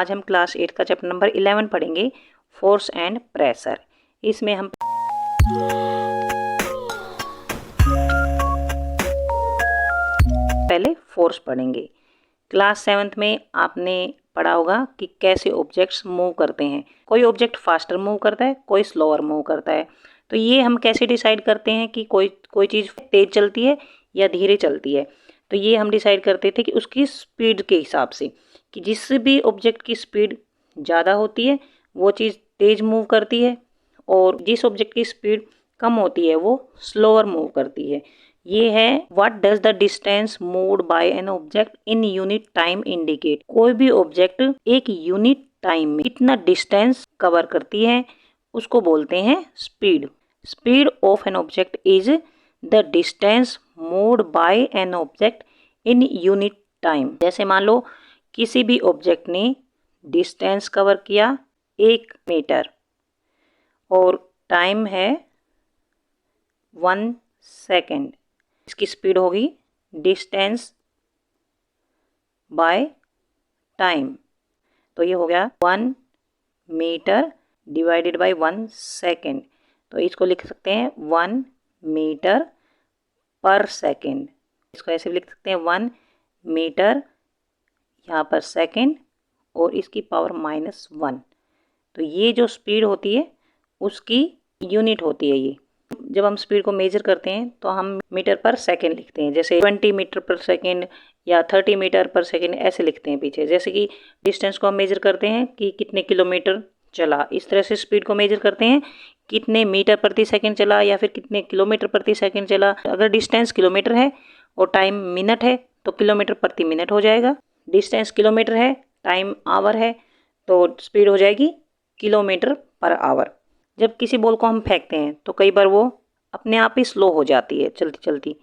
आज हम क्लास 8 का चैप्टर नंबर 11 पढ़ेंगे, फोर्स एंड प्रेशर। इसमें हम पहले फोर्स पढ़ेंगे। क्लास 7th में आपने पढ़ा होगा कि कैसे ऑब्जेक्ट्स मूव करते हैं। कोई ऑब्जेक्ट फास्टर मूव करता है, कोई स्लोअर मूव करता है। तो ये हम कैसे डिसाइड करते हैं कि कोई चीज़ तेज़ चलती है या धीरे चलती है। तो ये हम डिसाइड करते थे कि उसकी स्पीड के हिसाब से, कि जिस भी ऑब्जेक्ट की स्पीड ज़्यादा होती है वो चीज़ तेज़ मूव करती है, और जिस ऑब्जेक्ट की स्पीड कम होती है वो स्लोअर मूव करती है। ये है what does the distance moved by an object in unit time indicate. कोई भी ऑब्जेक्ट एक यूनिट टाइम में कितना डिस्टेंस कवर करती है उसको बोलते हैं speed. Speed of an object is the distance moved by an object in unit time. जैसे मान लो किसी भी ऑब्जेक्ट ने डिस्टेंस कवर किया 1 मीटर और टाइम है 1 सेकेंड। इसकी स्पीड होगी डिस्टेंस बाय टाइम। तो ये हो गया 1 मीटर डिवाइडेड बाय 1 सेकेंड। तो इसको लिख सकते हैं 1 मीटर पर सेकेंड। इसको ऐसे भी लिख सकते हैं 1 मीटर यहाँ पर सेकेंड और इसकी पावर -1। तो ये जो स्पीड होती है उसकी यूनिट होती है ये। जब हम स्पीड को मेजर करते हैं तो हम मीटर पर सेकेंड लिखते हैं, जैसे 20 मीटर पर सेकेंड या 30 मीटर पर सेकेंड ऐसे लिखते हैं पीछे। जैसे कि डिस्टेंस को हम मेजर करते हैं कि कितने किलोमीटर चला, इस तरह से स्पीड को मेजर करते हैं कितने मीटर प्रति सेकेंड चला या फिर कितने किलोमीटर प्रति सेकेंड चला। अगर डिस्टेंस किलोमीटर है और टाइम मिनट है तो किलोमीटर प्रति मिनट हो जाएगा। डिस्टेंस किलोमीटर है, टाइम आवर है, तो स्पीड हो जाएगी किलोमीटर पर आवर। जब किसी बॉल को हम फेंकते हैं तो कई बार वो अपने आप ही स्लो हो जाती है चलती चलती,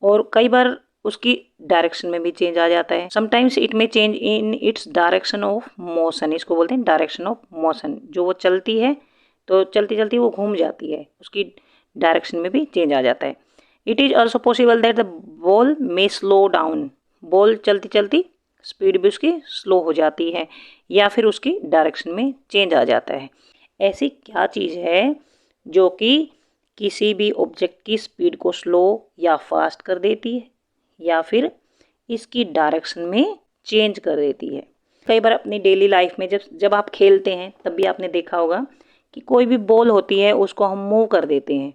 और कई बार उसकी डायरेक्शन में भी चेंज आ जाता है। समटाइम्स इट में change in its direction of motion. इसको बोलते हैं डायरेक्शन ऑफ मोशन। जो वो चलती है तो चलती चलती वो घूम जाती है, उसकी डायरेक्शन में भी चेंज आ जाता है। It is also possible that the ball may slow down. Ball चलती चलती स्पीड भी उसकी स्लो हो जाती है या फिर उसकी डायरेक्शन में चेंज आ जाता है। ऐसी क्या चीज़ है जो कि किसी भी ऑब्जेक्ट की स्पीड को स्लो या फास्ट कर देती है या फिर इसकी डायरेक्शन में चेंज कर देती है। कई बार अपनी डेली लाइफ में जब आप खेलते हैं तब भी आपने देखा होगा कि कोई भी बॉल होती है उसको हम मूव कर देते हैं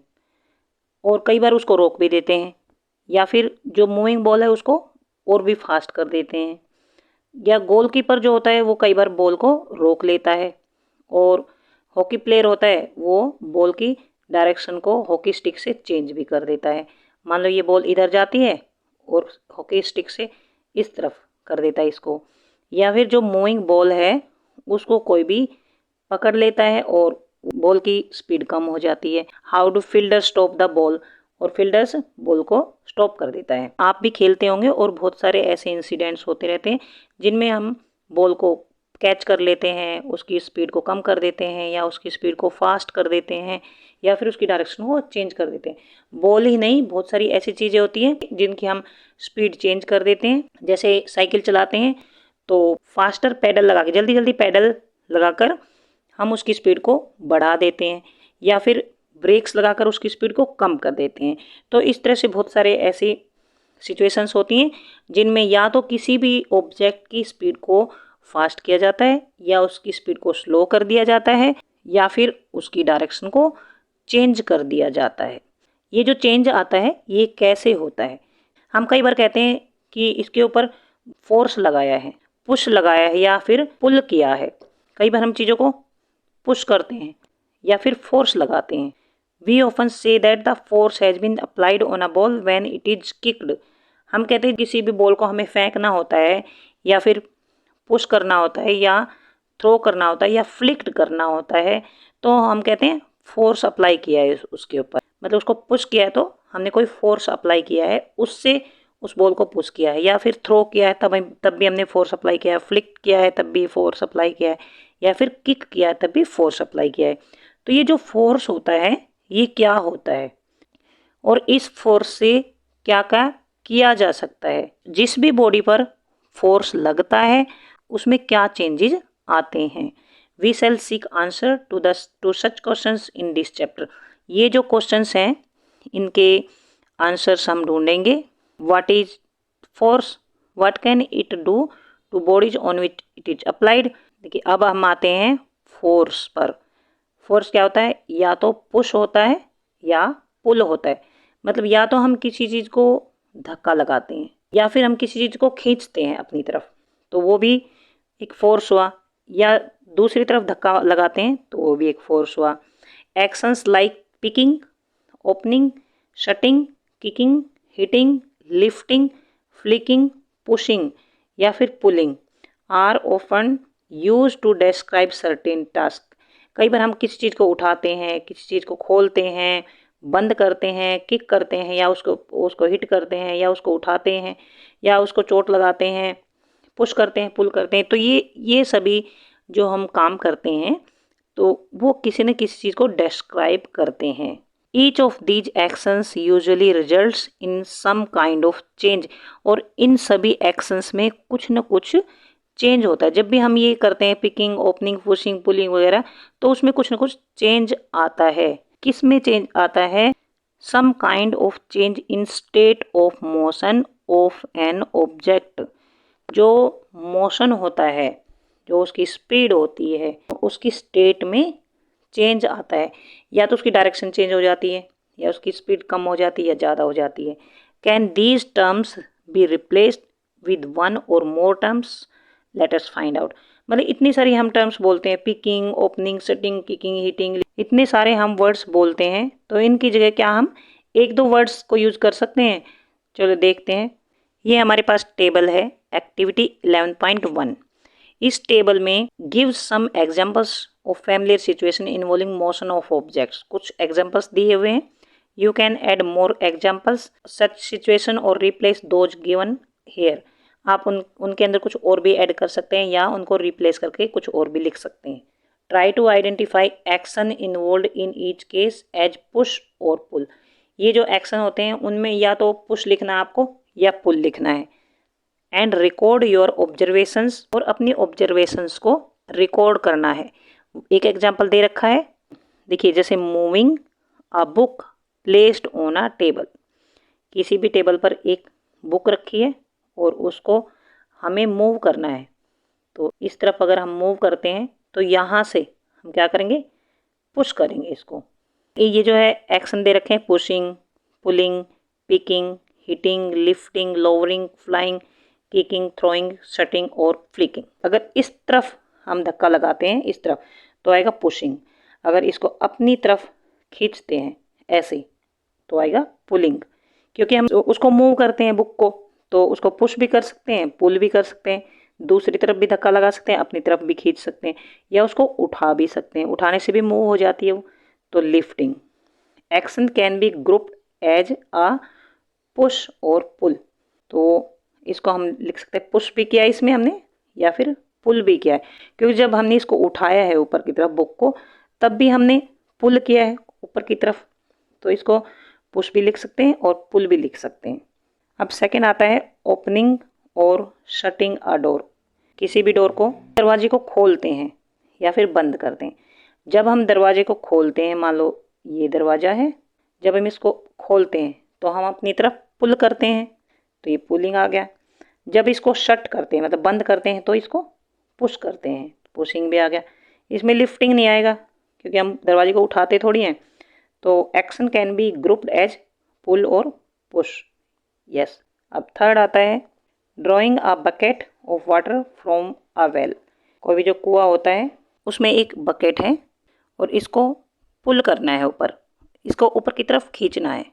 और कई बार उसको रोक भी देते हैं, या फिर जो मूविंग बॉल है उसको और भी फास्ट कर देते हैं। या गोलकीपर जो होता है वो कई बार बॉल को रोक लेता है, और हॉकी प्लेयर होता है वो बॉल की डायरेक्शन को हॉकी स्टिक से चेंज भी कर देता है। मान लो ये बॉल इधर जाती है और हॉकी स्टिक से इस तरफ कर देता है इसको। या फिर जो मूविंग बॉल है उसको कोई भी पकड़ लेता है और बॉल की स्पीड कम हो जाती है। How do fielder stop the ball, और फील्डर्स बॉल को स्टॉप कर देता है। आप भी खेलते होंगे और बहुत सारे ऐसे इंसिडेंट्स होते रहते हैं जिनमें हम बॉल को कैच कर लेते हैं, उसकी स्पीड को कम कर देते हैं या उसकी स्पीड को फास्ट कर देते हैं या फिर उसकी डायरेक्शन को चेंज कर देते हैं। बॉल ही नहीं, बहुत सारी ऐसी चीज़ें होती हैं जिनकी हम स्पीड चेंज कर देते हैं। जैसे साइकिल चलाते हैं तो फास्टर पैडल लगा के, जल्दी जल्दी पैडल लगाकर हम उसकी स्पीड को बढ़ा देते हैं, या फिर ब्रेक्स लगाकर उसकी स्पीड को कम कर देते हैं। तो इस तरह से बहुत सारे ऐसी सिचुएशंस होती हैं जिनमें या तो किसी भी ऑब्जेक्ट की स्पीड को फास्ट किया जाता है या उसकी स्पीड को स्लो कर दिया जाता है या फिर उसकी डायरेक्शन को चेंज कर दिया जाता है। ये जो चेंज आता है ये कैसे होता है? हम कई बार कहते हैं कि इसके ऊपर फोर्स लगाया है, पुश लगाया है या फिर पुल किया है। कई बार हम चीज़ों को पुश करते हैं या फिर फोर्स लगाते हैं। We often say that the force has been applied on a ball when it is kicked. हम कहते हैं किसी भी बॉल को हमें फेंकना होता है या फिर पुश करना होता है या थ्रो करना होता है या फ्लिक्ट करना होता है, तो हम कहते हैं फोर्स अप्लाई किया है उसके ऊपर। मतलब उसको पुश किया है तो हमने कोई फोर्स अप्लाई किया है, उससे उस बॉल को पुश किया है। या फिर थ्रो किया है तब भी हमने फोर्स अप्लाई किया है, फ्लिक्ट किया है तब भी फोर्स अप्लाई किया है, या फिर किक किया है तब भी फोर्स अप्लाई किया है। तो ये जो फोर्स होता है ये क्या होता है और इस फोर्स से क्या क्या किया जा सकता है? जिस भी बॉडी पर फोर्स लगता है उसमें क्या चेंजेस आते हैं। We shall seek answer to such questions in this chapter. ये जो क्वेश्चंस हैं इनके आंसर्स हम ढूंढेंगे। What is force, what can it do to bodies on which it is applied. देखिए अब हम आते हैं फोर्स पर। फोर्स क्या होता है, या तो पुश होता है या पुल होता है। मतलब या तो हम किसी चीज़ को धक्का लगाते हैं या फिर हम किसी चीज़ को खींचते हैं अपनी तरफ, तो वो भी एक फोर्स हुआ, या दूसरी तरफ धक्का लगाते हैं तो वो भी एक फोर्स हुआ। Actions like picking, opening, shutting, kicking, hitting, lifting, flicking, pushing या फिर pulling are often use to describe certain task. कई बार हम किसी चीज़ को उठाते हैं, किसी चीज़ को खोलते हैं, बंद करते हैं, किक करते हैं, या उसको हिट करते हैं, या उसको उठाते हैं, या उसको चोट लगाते हैं, पुश करते हैं, पुल करते हैं। तो ये सभी जो हम काम करते हैं तो वो किसी न किसी चीज़ को डिस्क्राइब करते हैं। Each of these actions usually results in some kind of change. और इन सभी एक्शंस में कुछ न कुछ चेंज होता है। जब भी हम ये करते हैं पिकिंग, ओपनिंग, पुशिंग, पुलिंग वगैरह, तो उसमें कुछ न कुछ चेंज आता है। किस में चेंज आता है? Some kind of change in state of motion of an object. जो मोशन होता है, जो उसकी स्पीड होती है, उसकी स्टेट में चेंज आता है। या तो उसकी डायरेक्शन चेंज हो जाती है, या उसकी स्पीड कम हो जाती है, या ज़्यादा हो जाती है। Can these terms be replaced with one or more terms? Let us find out. मतलब इतनी सारी हम टर्म्स बोलते हैं, picking, opening, setting, kicking, hitting, इतने सारे हम वर्ड्स बोलते हैं। तो इनकी जगह क्या हम एक दो वर्ड्स को यूज कर सकते हैं? चलो देखते हैं। ये हमारे पास टेबल है, एक्टिविटी 11.1। इस टेबल में give some examples of familiar situation involving motion of objects. कुछ एग्जांपल्स दिए हुए हैं। You can add more examples such situation और रिप्लेस दोज गिवन हेयर। आप उनके अंदर कुछ और भी ऐड कर सकते हैं, या उनको रिप्लेस करके कुछ और भी लिख सकते हैं। Try to identify action involve in each case as push और पुल। ये जो एक्शन होते हैं उनमें या तो पुश लिखना है आपको, या पुल लिखना है। एंड रिकॉर्ड योर ऑब्जर्वेशंस, और अपनी ऑब्जर्वेशंस को रिकॉर्ड करना है। एक एग्जांपल दे रखा है, देखिए, जैसे moving a book placed on a table. किसी भी टेबल पर एक बुक रखी है और उसको हमें मूव करना है। तो इस तरफ अगर हम मूव करते हैं तो यहाँ से हम क्या करेंगे? पुश करेंगे इसको। ये जो है एक्शन दे रखे हैं, pushing, pulling, picking, hitting, lifting, lowering, flying, kicking, throwing, shutting और फ्लिकिंग। अगर इस तरफ हम धक्का लगाते हैं, इस तरफ, तो आएगा पुशिंग। अगर इसको अपनी तरफ खींचते हैं ऐसे, तो आएगा पुलिंग। क्योंकि हम उसको मूव करते हैं बुक को, तो उसको पुश भी कर सकते हैं, पुल भी कर सकते हैं, दूसरी तरफ भी धक्का लगा सकते हैं, अपनी तरफ भी खींच सकते हैं, या उसको उठा भी सकते हैं। उठाने से भी मूव हो जाती है वो, तो lifting. Action can be grouped as a push और पुल। तो इसको हम लिख सकते हैं पुश भी किया है इसमें हमने, या फिर पुल भी किया है। क्योंकि जब हमने इसको उठाया है ऊपर की तरफ बुक को, तब भी हमने पुल किया है ऊपर की तरफ। तो इसको पुश भी लिख सकते हैं और पुल भी लिख सकते हैं। अब सेकंड आता है ओपनिंग और शटिंग अ डोर। किसी भी डोर को, दरवाजे को खोलते हैं या फिर बंद करते हैं। जब हम दरवाजे को खोलते हैं, मान लो ये दरवाज़ा है, जब हम इसको खोलते हैं तो हम अपनी तरफ पुल करते हैं, तो ये पुलिंग आ गया। जब इसको शट करते हैं, मतलब बंद करते हैं, तो इसको पुश करते हैं, पुशिंग भी आ गया। इसमें लिफ्टिंग नहीं आएगा क्योंकि हम दरवाजे को उठाते थोड़ी हैं। तो action can be grouped as pull or push. Yes. अब थर्ड आता है drawing a bucket of water from a well. कोई भी जो कुआं होता है उसमें एक बकेट है और इसको पुल करना है ऊपर, इसको ऊपर की तरफ खींचना है।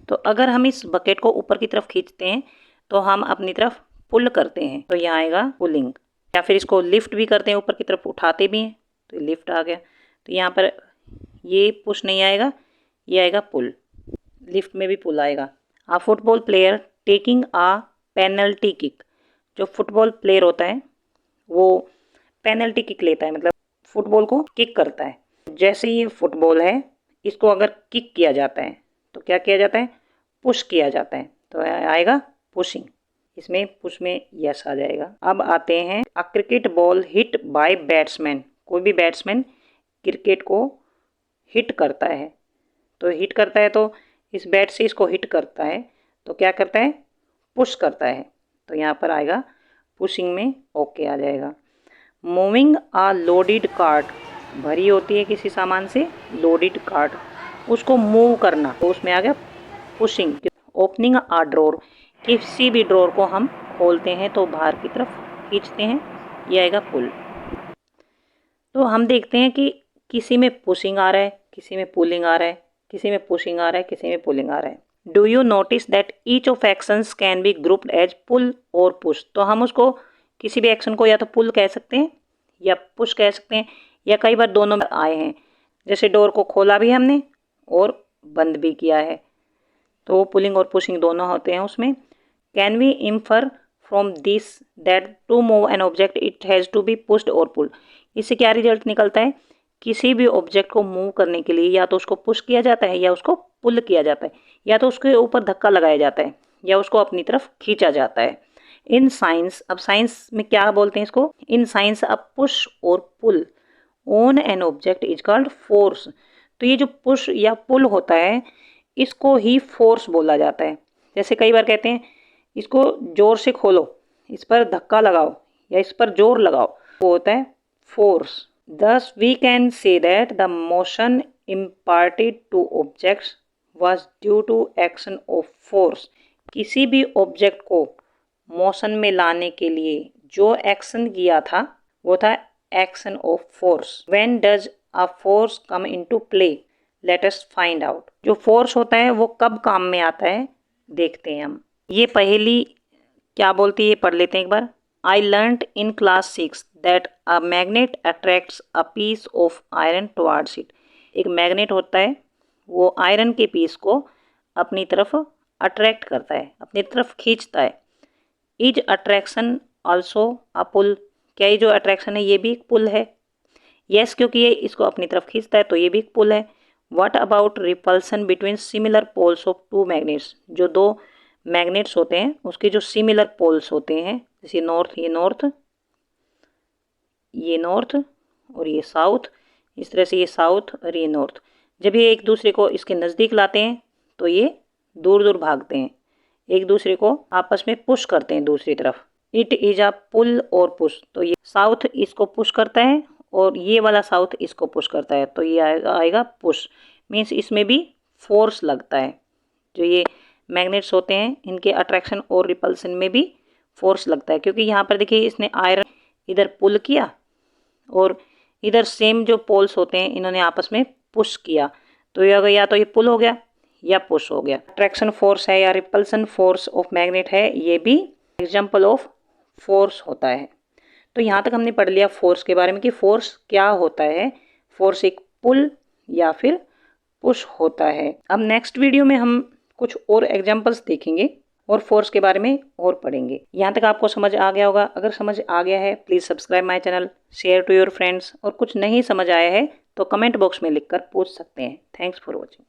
तो अगर हम इस बकेट को ऊपर की तरफ खींचते हैं तो हम अपनी तरफ पुल करते हैं, तो यहाँ आएगा पुलिंग। या फिर इसको लिफ्ट भी करते हैं, ऊपर की तरफ उठाते भी हैं, तो लिफ्ट आ गया। तो यहाँ पर ये पुश नहीं आएगा, ये आएगा पुल। लिफ्ट में भी पुल आएगा। अ football player taking a penalty kick. जो फुटबॉल प्लेयर होता है वो पेनल्टी किक लेता है, मतलब फुटबॉल को किक करता है। जैसे ये फुटबॉल है, इसको अगर किक किया जाता है तो क्या किया जाता है? पुश किया जाता है, तो आएगा पुशिंग। इसमें पुश में यस आ जाएगा। अब आते हैं a cricket ball hit by batsman. कोई भी बैट्समैन क्रिकेट को हिट करता है, तो हिट करता है तो इस बैट से इसको हिट करता है तो क्या करता है, पुश करता है। तो यहाँ पर आएगा पुशिंग में ओके आ जाएगा। मूविंग अ लोडेड कार्ट, भरी होती है किसी सामान से लोडेड कार्ट, उसको मूव करना, तो उसमें आ गया पुशिंग। ओपनिंग अ ड्रॉर, किसी भी ड्रॉर को हम खोलते हैं तो बाहर की तरफ खींचते हैं, ये आएगा पुल। तो हम देखते हैं कि किसी में पुशिंग आ रहा है, किसी में पुलिंग आ रहा है, किसी में पुशिंग आ रहा है, किसी में पुलिंग आ रहा है। Do you notice that each of actions can be grouped as pull or push. तो हम उसको किसी भी एक्शन को या तो पुल कह सकते हैं या पुश कह सकते हैं, या कई बार दोनों में आए हैं। जैसे डोर को खोला भी हमने और बंद भी किया है, तो पुलिंग और पुशिंग दोनों होते हैं उसमें। Can we infer from this that to move an object it has to be pushed or pulled. इससे क्या रिजल्ट निकलता है, किसी भी ऑब्जेक्ट को मूव करने के लिए या तो उसको पुश किया जाता है या उसको पुल किया जाता है, या तो उसके ऊपर धक्का लगाया जाता है या उसको अपनी तरफ खींचा जाता है। इन साइंस, अब साइंस में क्या बोलते हैं इसको, इन साइंस अब पुश और pull on an object is called force. तो ये जो पुश या पुल होता है इसको ही फोर्स बोला जाता है। जैसे कई बार कहते हैं इसको जोर से खोलो, इस पर धक्का लगाओ या इस पर जोर लगाओ, वो होता है force. Thus we can say that the motion imparted to objects was due to action of force। किसी भी ऑब्जेक्ट को मोशन में लाने के लिए जो एक्शन किया था वो था action of force. When does a force come into play? Let us find out। जो फोर्स होता है वो कब काम में आता है देखते हैं हम। ये पहेली क्या बोलती है पढ़ लेते हैं एक बार। I learnt in class 6 that a magnet attracts a piece of iron towards it। एक मैग्नेट होता है वो आयरन के पीस को अपनी तरफ अट्रैक्ट करता है, अपनी तरफ खींचता है। इज अट्रैक्शन ऑल्सो अ पुल। क्या ये जो अट्रैक्शन है ये भी एक पुल है? यस, क्योंकि ये इसको अपनी तरफ खींचता है तो ये भी एक पुल है। What about repulsion between similar poles of two magnets. जो दो मैग्नेट्स होते हैं उसके जो सिमिलर पोल्स होते हैं, जैसे नॉर्थ, ये नॉर्थ और ये साउथ, इस तरह से ये साउथ और ये नॉर्थ, जब ये एक दूसरे को इसके नज़दीक लाते हैं तो ये दूर दूर भागते हैं, एक दूसरे को आपस में पुश करते हैं दूसरी तरफ। It is a pull or push. तो ये साउथ इसको पुश करता है और ये वाला साउथ इसको पुश करता है, तो ये आएगा पुश। मीन्स इसमें भी फोर्स लगता है। जो ये मैग्नेट्स होते हैं इनके अट्रैक्शन और रिपल्सन में भी फोर्स लगता है, क्योंकि यहाँ पर देखिए इसने आयरन इधर पुल किया और इधर सेम जो पोल्स होते हैं इन्होंने आपस में पुश किया, तो ये या तो ये पुल हो गया या पुश हो गया। अट्रैक्शन फोर्स है या रिपल्सन फोर्स ऑफ मैग्नेट है, ये भी एग्जाम्पल ऑफ फोर्स होता है। तो यहाँ तक हमने पढ़ लिया फोर्स के बारे में कि फोर्स क्या होता है। फोर्स एक पुल या फिर पुश होता है। अब नेक्स्ट वीडियो में हम कुछ और एग्जाम्पल्स देखेंगे और फोर्स के बारे में और पढ़ेंगे। यहाँ तक आपको समझ आ गया होगा। अगर समझ आ गया है please subscribe my channel, share to your friends, और कुछ नहीं समझ आया है तो कमेंट बॉक्स में लिखकर पूछ सकते हैं। Thanks for watching.